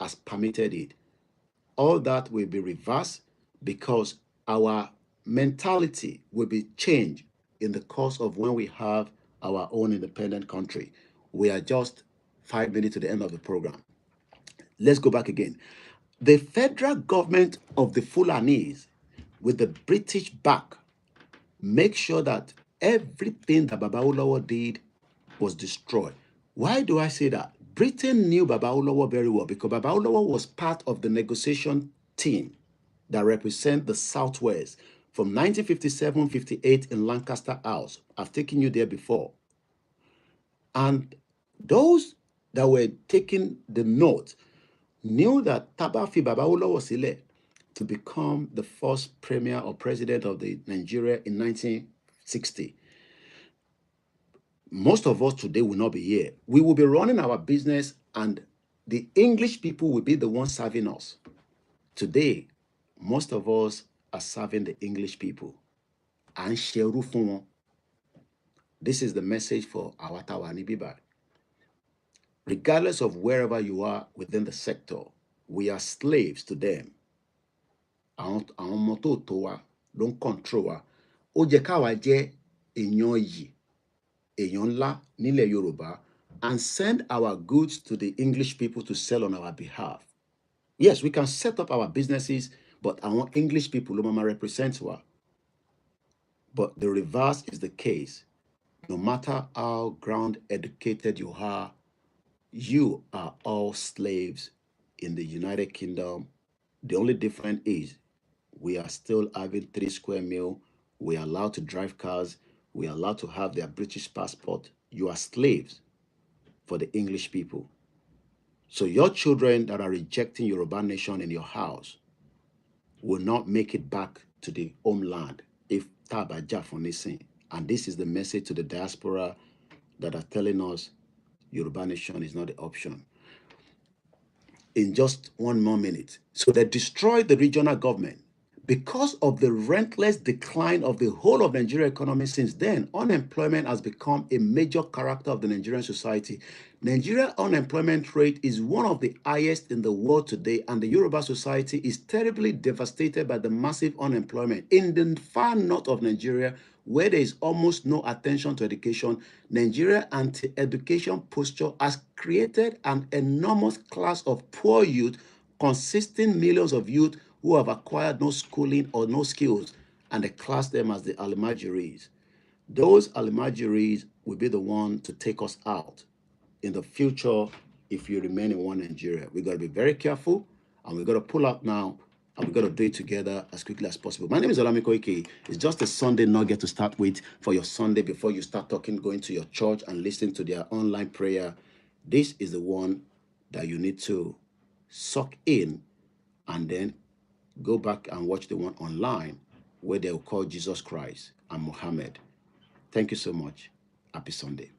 Speaker 1: has permitted it. All that will be reversed because our mentality will be changed in the course of when we have our own independent country. We are just 5 minutes to the end of the program. Let's go back again. The federal government of the Fulanese, with the British back, make sure that everything that Baba Ulawo did was destroyed. Why do I say that? Britain knew Baba Ulawo very well because Baba Ulawo was part of the negotiation team that represent the Southwest from 1957-58 in Lancaster House. I've taken you there before. And those that were taking the note knew that Tabafi Babawolo was elected to become the first premier or president of the Nigeria in 1960. Most of us today will not be here. We will be running our business and the English people will be the ones serving us. Today, most of us are serving the English people. And this is the message for our Tawani Biba. Regardless of wherever you are within the sector, we are slaves to them. Àwọn ọmọ tó tó wa ló ń control wa. Ó jẹ́ káwa jẹ́ èèyàn yìí, èèyàn ńlá nílẹ̀ Yorùbá, and send our goods to the English people to sell on our behalf. Yes, we can set up our businesses, but our English people ló máa represent wa. But the reverse is the case. No matter how ground educated you are all slaves in the United Kingdom. The only difference is we are still having 3 square meal. We are allowed to drive cars. We are allowed to have their British passport. You are slaves for the English people. So your children that are rejecting Yoruba nation in your house will not make it back to the homeland if Tabaja for Nisin. And this is the message to the diaspora that are telling us Yoruba nation is not the option. In just 1 more minute. So they destroyed the regional government. Because of the relentless decline of the whole of Nigerian economy since then, unemployment has become a major character of the Nigerian society. Nigeria unemployment rate is one of the highest in the world today, and the Yoruba society is terribly devastated by the massive unemployment. In the far north of Nigeria, where there is almost no attention to education, Nigeria anti-education posture has created an enormous class of poor youth, consisting millions of youth who have acquired no schooling or no skills, and they class them as the Almajiris. Those Almajiris will be the one to take us out in the future if you remain in one Nigeria. We got to be very careful, and we got to pull up now, and we got to do it together as quickly as possible. My name is OLAYOMI KOIKI. It's just a Sunday nugget to start with for your Sunday before you start talking, going to your church and listening to their online prayer. This is the one that you need to suck in and then go back and watch the one online where they'll call Jesus Christ and Muhammad. Thank you so much. Happy Sunday.